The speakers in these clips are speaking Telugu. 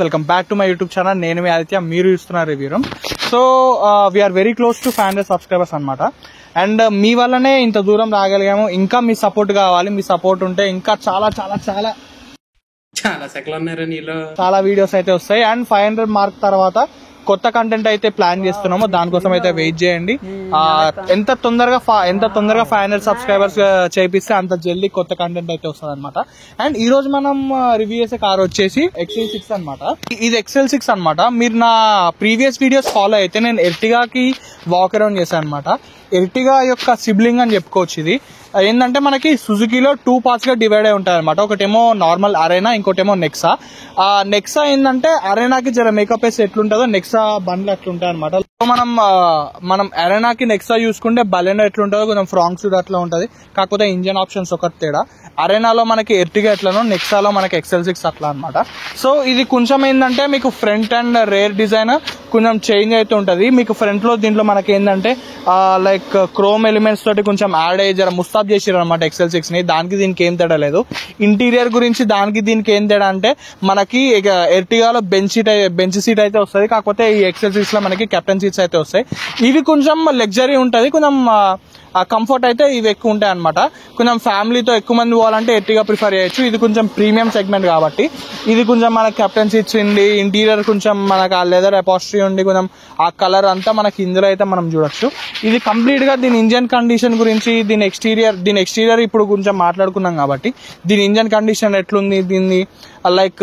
Welcome back to my YouTube channel. నేను మీ ఆదిత్య, మీరు చూస్తున్నారు review room. So we are very close to 500 subscribers అనమాట. అండ్ మీ వల్లనే ఇంత దూరం రాగలిగాము. ఇంకా మీ సపోర్ట్ కావాలి. మీ సపోర్ట్ ఉంటే ఇంకా చాలా చాలా చాలా చాలా సెకలు ఉన్నారు నీలో, చాలా వీడియోస్ అయితే వస్తాయి. అండ్ 500 మార్క్ తర్వాత కొత్త కంటెంట్ అయితే ప్లాన్ చేస్తున్నాము. దానికోసం అయితే వెయిట్ చేయండి. ఎంత తొందరగా 500 సబ్స్క్రైబర్స్ చేపిస్తే అంత జల్దీ కొత్త కంటెంట్ అయితే వస్తుంది అనమాట. అండ్ ఈ రోజు మనం రివ్యూ చేసే కార్ వచ్చేసి XL6 అనమాట. ఇది XL6 అనమాట. మీరు నా ప్రీవియస్ వీడియోస్ ఫాలో అయితే నేను ఎర్టిగాకి వాక్ అరౌండ్ చేశాను అనమాట. ఎర్టిగా యొక్క సిబ్లింగ్ అని చెప్పుకోవచ్చు. ఇది ఏంటంటే మనకి సుజుకీలో 2 పార్ట్స్ గా డివైడ్ అయి ఉంటాయి అనమాట. ఒకటేమో నార్మల్ అరేనా, ఇంకోటేమో నెక్సా. నెక్సా ఏంటంటే అరేనాకి జర మేకప్ వేసి ఎట్లుంటుందో నెక్సా బండ్లు అట్లుంటాయి అనమాట. మనం అరేనాకి నెక్సా చూసుకుంటే బలెనో ఎట్లుంటుందో కొంచెం ఫ్రాంక్ సూట్ అట్లా ఉంటుంది. కాకపోతే ఇంజన్ ఆప్షన్స్ ఒకటి తేడా. అరేనాలో మనకి ఎర్టిగా ఎట్లనో నెక్సాలో మనకి XL6 అట్లా అనమాట. సో ఇది కొంచెం ఏంటంటే మీకు ఫ్రంట్ అండ్ రేర్ డిజైన్ కొంచెం చేంజ్ అయితే ఉంటుంది. మీకు ఫ్రంట్ లో దీంట్లో మనకి ఏంటంటే లైక్ క్రోమ్ ఎలిమెంట్స్ తోటి కొంచెం యాడ్ అయ్యి జర ముస్తాబ్ చేసారు అనమాట XL6 ని. దానికి దీనికి ఏం తేడా లేదు. ఇంటీరియర్ గురించి దానికి దీనికి ఏం తేడా అంటే మనకి ఎర్టిగాలో బెంచ్ సీట్ అయితే వస్తుంది. కాకపోతే ఈ XL6 లో మనకి కెప్టెన్ సీట్స్ అయితే వస్తాయి. ఇవి కొంచెం లగ్జరీ ఉంటుంది. కొంచెం కంఫర్ట్ అయితే ఇవి ఎక్కువ ఉంటాయి అనమాట. కొంచెం ఫ్యామిలీతో ఎక్కువ మంది పోవాలంటే ఎర్టిగా ప్రిఫర్ చేయొచ్చు. ఇది కొంచెం ప్రీమియం సెగ్మెంట్ కాబట్టి ఇది కొంచెం మనకి కెప్టెన్ సీట్స్ ఉండి ఇంటీరియర్ కొంచెం మనకు ఆ లెదర్ అపాస్ట్రీ ఉండి కొంచెం ఆ కలర్ అంతా మనకి ఇందులో అయితే మనం చూడొచ్చు. ఇది కంప్లీట్ గా దీని ఇంజన్ కండిషన్ గురించి దీని ఎక్స్టీరియర్ ఇప్పుడు కొంచెం మాట్లాడుకున్నాం కాబట్టి దీని ఇంజన్ కండిషన్ ఎట్లుంది, దీన్ని లైక్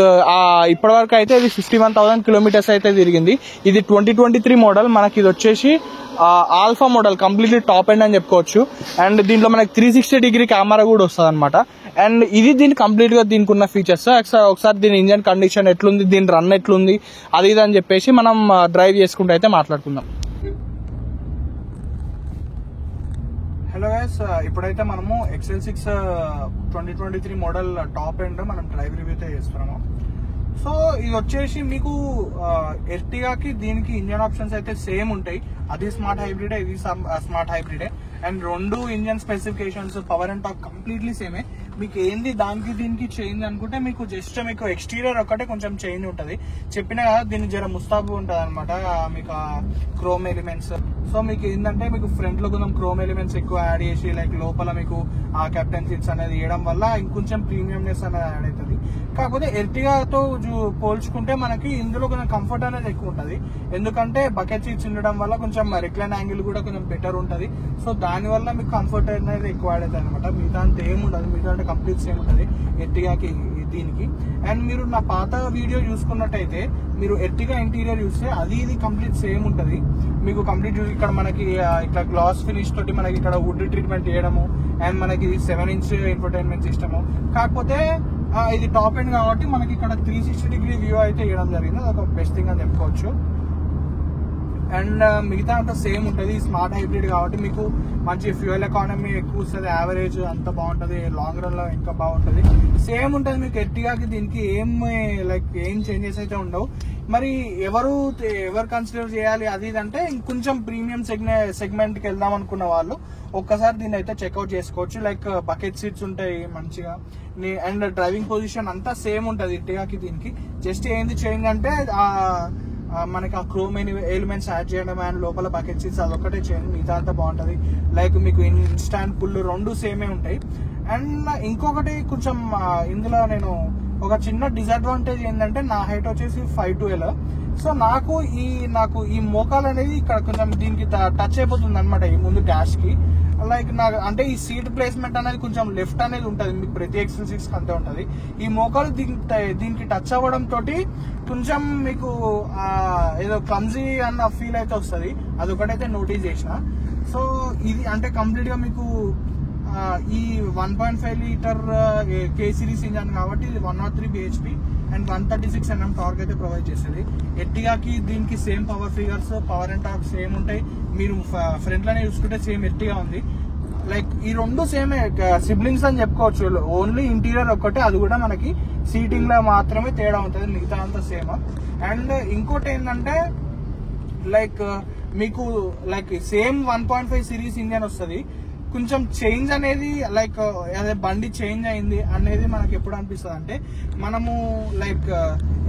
ఇప్పటి వరకు అయితే ఇది 51,000 కిలోమీటర్స్ అయితే తిరిగింది. ఇది 2023 మోడల్. మనకి ఇది వచ్చేసి alpha model, completely top end అని చెప్పుకోవచ్చు. అండ్ దీంట్లో మనకి 360 డిగ్రీ కెమెరా కూడా వస్తుంది అనమాట. అండ్ ఇది దీని కంప్లీట్ గా దీనికి ఉన్న ఫీచర్స్. ఒకసారి దీని ఇంజన్ కండిషన్ ఎట్లుంది, దీని రన్ ఎట్లుంది, అది ఇది అని చెప్పేసి మనం డ్రైవ్ చేసుకుంటూ అయితే మాట్లాడుకుందాం. హలో గైస్, ఇప్పుడైతే మనము XL6 2023 మోడల్ టాప్ ఎండ్ మనం డ్రైవ్ రివ్యూ అయితే చేస్తున్నాము. సో ఇది వచ్చేసి మీకు ఎర్టిగాకి దీనికి ఇంజన్ ఆప్షన్స్ అయితే సేమ్ ఉంటాయి. అది స్మార్ట్ హైబ్రిడే, ఇది స్మార్ట్ హైబ్రిడే. అండ్ రెండు engine specifications, power and torque completely సేమే. మీకు ఏంది దానికి దీనికి చేంజ్ అనుకుంటే మీకు జస్ట్ మీకు ఎక్స్టీరియర్ ఒకటే కొంచెం చేంజ్ ఉంటుంది. చెప్పినా కదా దీన్ని జర ముస్తాబు ఉంటుంది అనమాట. మీకు క్రోమ్ ఎలిమెంట్స్. సో మీకు ఏంటంటే మీకు ఫ్రంట్ లో కొంచెం క్రోమ్ ఎలిమెంట్స్ ఎక్కువ యాడ్ చేసి లైక్ లోపల మీకు ఆ కెప్టెన్ సీట్స్ అనేది వేయడం వల్ల ఇంకొంచెం ప్రీమియంనెస్ అనేది యాడ్ అవుతుంది. కాకపోతే ఎర్టిగాతో పోల్చుకుంటే మనకి ఇందులో కొంచెం కంఫర్ట్ అనేది ఎక్కువ ఉంటుంది. ఎందుకంటే బకెట్ సీట్స్ ఉండడం వల్ల కొంచెం రిక్లైన్ యాంగిల్ కూడా కొంచెం బెటర్ ఉంటుంది. సో దానివల్ల మీకు కంఫర్ట్ అనేది ఎక్కువ యాడ్ అవుతుంది అనమాట. మిగతా అంతా ఏముండదు, మిగతా అంటే కంప్లీట్ సేమ్ ఉంటుంది ఎర్టిగాకి దీనికి. అండ్ మీరు నా పాత వీడియో చూసుకున్నట్టయితే మీరు ఎర్టిగా ఇంటీరియర్ చూస్తే అది ఇది కంప్లీట్ సేమ్ ఉంటుంది. మీకు కంప్లీట్ ఇక్కడ మనకి ఇట్లా గ్లాస్ ఫినిష్ తోటి మనకి ఇక్కడ వుడ్ ట్రీట్మెంట్ చేయడము. అండ్ మనకి 7-inch ఇన్ఫోటైన్మెంట్ సిస్టమ్. కాకపోతే ఇది టాప్ ఎండ్ కాబట్టి మనకి ఇక్కడ 360 డిగ్రీ వ్యూ అయితే ఇవ్వడం జరిగింది. అదొక బెస్ట్ థింగ్ అని చెప్పుకోవచ్చు. అండ్ మిగతా అంతా సేమ్ ఉంటుంది. స్మార్ట్ హైబ్రిడ్ కాబట్టి మీకు మంచి ఫ్యూయల్ ఎకానమీ ఎక్కువ వస్తుంది. యావరేజ్ అంత బాగుంటుంది. లాంగ్ రన్ లో ఇంకా బాగుంటుంది. సేమ్ ఉంటుంది మీకు ఎర్టిగాకి దీనికి. ఏం చేంజెస్ అయితే ఉండవు. మరి ఎవరు కన్సిడర్ చేయాలి అది ఇదంటే ఇంకొంచెం ప్రీమియం సెగ్మెంట్ కి వెళ్దాం అనుకున్న వాళ్ళు ఒక్కసారి దీన్ని అయితే చెక్అవుట్ చేసుకోవచ్చు. లైక్ బకెట్ సీట్స్ ఉంటాయి మంచిగా. అండ్ డ్రైవింగ్ పొజిషన్ అంతా సేమ్ ఉంటుంది ఎర్టిగాకి దీనికి. జస్ట్ ఏంది చేంజ్ అంటే మనకి ఆ క్రోమ్ ఎలిమెంట్స్ యాడ్ చేయడం అండ్ లోపల బకెట్ సీట్స్ అదొక్కటే చేంజ్. మిగతా అంతా బాగుంటుంది. లైక్ మీకు ఇన్స్టాంట్ పుల్ రెండు సేమే ఉంటాయి. అండ్ ఇంకొకటి కొంచెం ఇందులో నేను ఒక చిన్న డిసడ్వాంటేజ్ ఏంటంటే నా హైట్ వచ్చేసి 5'2". సో నాకు ఈ మోకాలు అనేది ఇక్కడ కొంచెం దీనికి టచ్ అయిపోతుంది అనమాట ఈ ముందు డాష్ కి. లైక్ నాకు అంటే ఈ సీట్ ప్లేస్మెంట్ అనేది కొంచెం లెఫ్ట్ అనేది ఉంటుంది. మీకు ప్రతి XL6 అంతే ఉంటుంది. ఈ మోకాలు దీనికి టచ్ అవ్వడం తోటి కొంచెం మీకు ఏదో క్లమ్జీ అన్న ఫీల్ అయితే వస్తుంది. అదొకటైతే నోటీస్ చేసిన. సో ఇది అంటే కంప్లీట్ గా మీకు ఈ 1.5 లీటర్ K సిరీస్ ఇంజన్ కాబట్టి ఇది 103 bhp అండ్ 136 Nm టార్క్ అయితే ప్రొవైడ్ చేస్తుంది. ఎర్టిగాకి దీనికి same power figures, power and torque same ఉంటాయి. మీరు ఫ్రంట్ లోనే చూసుకుంటే సేమ్ ఎర్టిగా ఉంది. లైక్ ఈ రెండు సేమ్ సిబ్లింగ్స్ అని చెప్పుకోవచ్చు. ఓన్లీ ఇంటీరియర్ ఒక్కటే, అది కూడా మనకి సీటింగ్ లో మాత్రమే తేడా ఉంటుంది. మిగతా అంతా సేమ్. అండ్ ఇంకోటి ఏంటంటే లైక్ మీకు లైక్ సేమ్ 1.5 సిరీస్ ఇంజన్ వస్తుంది. కొంచెం చేంజ్ అనేది లైక్ అదే బండి చేంజ్ అయింది అనేది మనకి ఎప్పుడు అనిపిస్తుంది అంటే మనము లైక్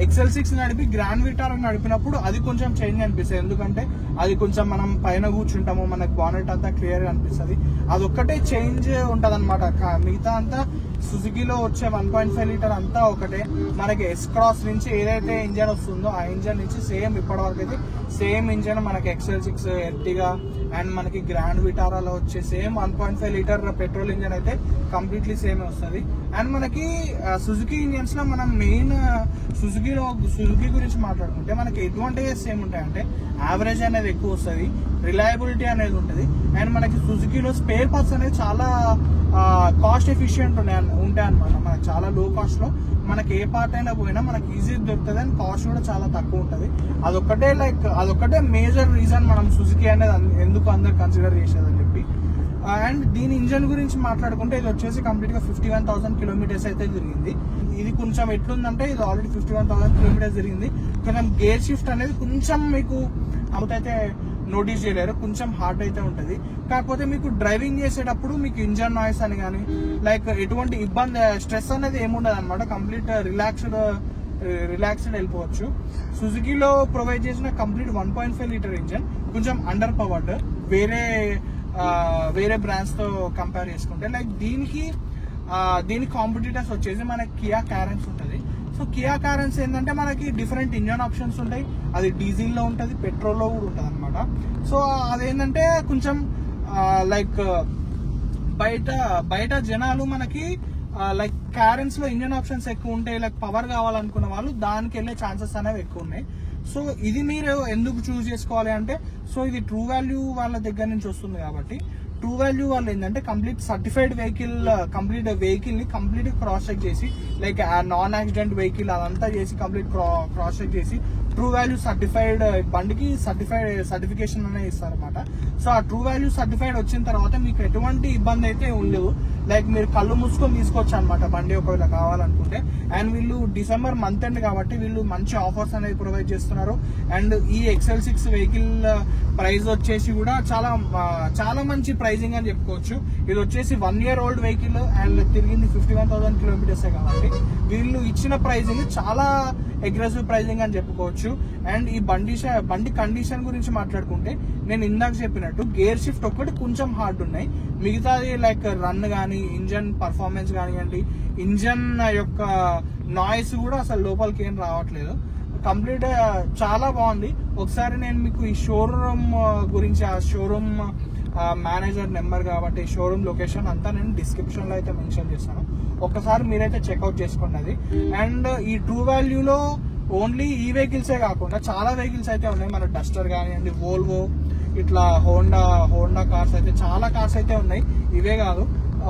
XL6 నడిపి గ్రాండ్ విటారా నడిపినప్పుడు అది కొంచెం చేంజ్ అనిపిస్తుంది. ఎందుకంటే అది కొంచెం మనం పైన కూర్చుంటాము, మనకి బానెట్ అంతా క్లియర్ గా అనిపిస్తుంది. అదొక్కటే చేంజ్ ఉంటది అనమాట. మిగతా అంతా సుజుకిలో వచ్చే 1.5 లీటర్ అంతా ఒకటే. మనకి S క్రాస్ నుంచి ఏదైతే ఇంజన్ వస్తుందో ఆ ఇంజన్ నుంచి సేమ్ ఇప్పటి వరకు అయితే సేమ్ ఇంజన్ మనకి XL6, ఎర్టిగా అండ్ మనకి గ్రాండ్ విటారాలో వచ్చే సేమ్ 1.5 లీటర్ పెట్రోల్ ఇంజన్ అయితే కంప్లీట్లీ సేమ్ వస్తుంది. అండ్ మనకి సుజుకి ఇంజన్స్ లో మనం మెయిన్ సుజుకి గురించి మాట్లాడుకుంటే మనకి అడ్వాంటేజెస్ ఏముంటాయంటే యావరేజ్ అనేది ఎక్కువ వస్తుంది, రిలయబిలిటీ అనేది ఉంటుంది, అండ్ మనకి సుజుకిలో స్పేర్ పార్ట్స్ అనేది చాలా కాస్ట్ ఎఫిషియెంట్ ఉంటాయి అనమాట. మనకి చాలా లో కాస్ట్ లో మనకి ఏ పార్ట్ అయినా పోయినా మనకి ఈజీ దొరుకుతుంది అండ్ కాస్ట్ కూడా చాలా తక్కువ ఉంటుంది. అదొక్కటే మేజర్ రీజన్ మనం సుజుకి అనేది ఎందుకు అందరు కన్సిడర్ చేసేదని చెప్పి. అండ్ దీని ఇంజన్ గురించి మాట్లాడుకుంటే ఇది వచ్చేసి కంప్లీట్ గా 51,000 కిలోమీటర్స్ అయితే తిరిగింది. ఇది కొంచెం ఎట్లుందంటే ఇది ఆల్రెడీ 51,000 కిలోమీటర్స్ తిరిగింది. కొంచెం గేర్ షిఫ్ట్ అనేది కొంచెం మీకు అయితే నోటీస్ చేయలేరు, కొంచెం హార్డ్ అయితే ఉంటుంది. కాకపోతే మీకు డ్రైవింగ్ చేసేటప్పుడు మీకు ఇంజన్ నాయిస్ అని కానీ లైక్ ఎటువంటి ఇబ్బంది స్ట్రెస్ అనేది ఏముండదు అనమాట. కంప్లీట్ రిలాక్స్డ్ వెళ్ళిపోవచ్చు. సుజుకిలో ప్రొవైడ్ చేసిన కంప్లీట్ 1.5 లీటర్ ఇంజన్ కొంచెం అండర్ పవర్డ్ వేరే బ్రాండ్స్ తో కంపేర్ చేసుకుంటే. లైక్ దీనికి కాంపిటీటర్స్ వచ్చేసి మనకి కియా క్యారెన్స్ ఉంటుంది. సో కియా క్యారెన్స్ ఏంటంటే మనకి డిఫరెంట్ ఇంజన్ ఆప్షన్స్ ఉంటాయి. అది డీజిల్ లో ఉంటుంది, పెట్రోల్ లో కూడా ఉంటుంది అనమాట. సో అదేంటంటే కొంచెం లైక్ బయట జనాలు మనకి లైక్ క్యారెన్స్ లో ఇంజన్ ఆప్షన్స్ ఎక్కువ ఉంటాయి, లైక్ పవర్ కావాలనుకున్న వాళ్ళు దానికి వెళ్ళే ఛాన్సెస్ అనేవి ఎక్కువ ఉన్నాయి. సో ఇది మీరు ఎందుకు చూస్ చేసుకోవాలి అంటే సో ఇది ట్రూ వాల్యూ వాళ్ళ దగ్గర నుంచి వస్తుంది కాబట్టి ట్రూ వాల్యూ వాళ్ళు ఏంటంటే కంప్లీట్ సర్టిఫైడ్ వెహికల్ ని కంప్లీట్ క్రాస్ చెక్ చేసి లైక్ నాన్ యాక్సిడెంట్ వెహికల్ అదంతా చేసి కంప్లీట్ క్రాస్ చెక్ చేసి ట్రూ వాల్యూ సర్టిఫైడ్ బండికి సర్టిఫికేషన్ అనేది ఇస్తారన్నమాట. సో ఆ ట్రూ వాల్యూ సర్టిఫైడ్ వచ్చిన తర్వాత మీకు ఎటువంటి ఇబ్బంది అయితే ఉండదు. లైక్ మీరు కళ్ళు మూసుకొని తీసుకోవచ్చు అనమాట బండి ఒకవేళ కావాలనుకుంటే. అండ్ వీళ్ళు డిసెంబర్ మంత్ ఎండ్ కాబట్టి వీళ్ళు మంచి ఆఫర్స్ అనేది ప్రొవైడ్ చేస్తున్నారు. అండ్ ఈ XL6 వెహికల్ ప్రైస్ వచ్చేసి కూడా చాలా మంచి ప్రైజింగ్ అని చెప్పుకోవచ్చు. ఇది వచ్చేసి 1 year old వెహికల్ అండ్ తిరిగింది 51,000 కిలోమీటర్స్ కాబట్టి వీళ్ళు ఇచ్చిన ప్రైజింగ్ చాలా అగ్రెసివ్ ప్రైజింగ్ అని చెప్పుకోవచ్చు. అండ్ ఈ బండి కండిషన్ గురించి మాట్లాడుకుంటే నేను ఇందాక చెప్పినట్టు గేర్ షిఫ్ట్ ఒక్కటి కొంచెం హార్డ్ ఉన్నాయి, మిగతాది లైక్ రన్ కానీ ఇంజన్ పర్ఫార్మెన్స్ కానివ్వండి, ఇంజన్ యొక్క నాయిస్ కూడా అసలు లోపలికి ఏం రావట్లేదు. కంప్లీట్ చాలా బాగుంది. ఒకసారి నేను మీకు ఈ షోరూమ్ గురించి ఆ షోరూమ్ మేనేజర్ నెంబర్ కాబట్టి షోరూమ్ లొకేషన్ అంతా నేను డిస్క్రిప్షన్ లో అయితే మెన్షన్ చేస్తాను, ఒక్కసారి మీరైతే చెక్అవుట్ చేసుకోండి అది. అండ్ ఈ ట్రూ వాల్యూలో ఓన్లీ ఈ వెహికల్సే కాకుండా చాలా వెహికల్స్ అయితే ఉన్నాయి. మన డస్టర్ కానివ్వండి, వోల్వో, ఇట్లా హోండా కార్స్ అయితే చాలా కార్స్ అయితే ఉన్నాయి. ఇవే కాదు,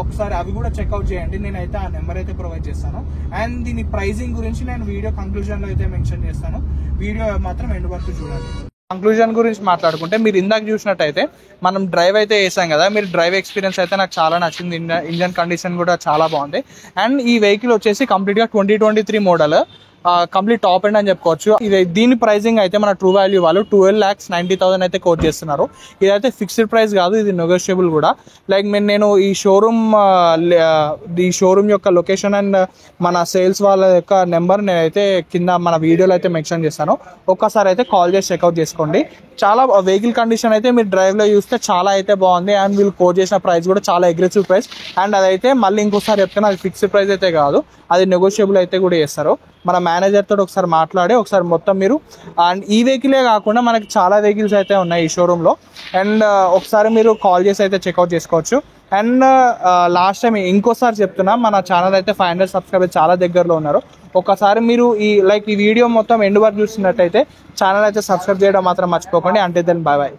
ఒకసారి అవి కూడా చెక్అవుట్ చేయండి. నేనైతే ఆ నెంబర్ అయితే ప్రొవైడ్ చేస్తాను. అండ్ దీని ప్రైసింగ్ గురించి నేను వీడియో కంక్లూజన్ లో అయితే మెన్షన్ చేస్తాను. వీడియో మాత్రం ఎండ్ వరకు చూడండి. కంక్లూజన్ గురించి మాట్లాడుకుంటే మీరు ఇందాక చూసినట్టయితే మనం డ్రైవ్ అయితే చేసాం కదా, మీరు డ్రైవ్ ఎక్స్పీరియన్స్ అయితే నాకు చాలా నచ్చింది. ఇంజన్ కండిషన్ కూడా చాలా బాగుంది. అండ్ ఈ వెహికల్ వచ్చేసి కంప్లీట్ గా 2023 మోడల్, కంప్లీట్ టాప్ ఎండ్ అని చెప్పుకోవచ్చు. దీని ప్రైసింగ్ అయితే మన ట్రూ వాల్యూ వాళ్ళు 12,90,000 అయితే కోట్ చేస్తున్నారు. ఇదైతే ఫిక్స్డ్ ప్రైస్ కాదు, ఇది నెగోషియబుల్ కూడా. లైక్ నేను ఈ షోరూమ్ యొక్క లొకేషన్ అండ్ మన సేల్స్ వాళ్ళ యొక్క నెంబర్ నేనైతే కింద మన వీడియోలో అయితే మెన్షన్ చేస్తాను. ఒక్కసారి అయితే కాల్ చేసి చెక్అవుట్ చేసుకోండి. చాలా వెహికల్ కండిషన్ అయితే మీరు డ్రైవ్ లో చూస్తే చాలా అయితే బాగుంది. అండ్ వీళ్ళు కోట్ చేసిన ప్రైస్ కూడా చాలా అగ్రెసివ్ ప్రైస్. అండ్ అదైతే మళ్ళీ ఇంకోసారి చెప్తాను, అది ఫిక్స్డ్ ప్రైస్ అయితే కాదు, అది నెగోషియబుల్ అయితే కూడా చేస్తారు. మన మేనేజర్ తోటి ఒకసారి మాట్లాడి ఒకసారి మొత్తం మీరు అండ్ ఈ వెహికలే కాకుండా మనకి చాలా వెహికల్స్ అయితే ఉన్నాయి ఈ షోరూమ్ లో. అండ్ ఒకసారి మీరు కాల్ చేసి అయితే చెక్అవుట్ చేసుకోవచ్చు. అండ్ లాస్ట్ టైం ఇంకోసారి చెప్తున్నా, మన ఛానల్ అయితే 500 సబ్స్క్రైబర్స్ చాలా దగ్గరలో ఉన్నారు. ఒకసారి మీరు ఈ వీడియో మొత్తం ఎండ్ వరకు చూస్తున్నట్టయితే ఛానల్ అయితే సబ్స్క్రైబ్ చేయడం మాత్రం మర్చిపోకండి. అంటే దెన్ బాయ్.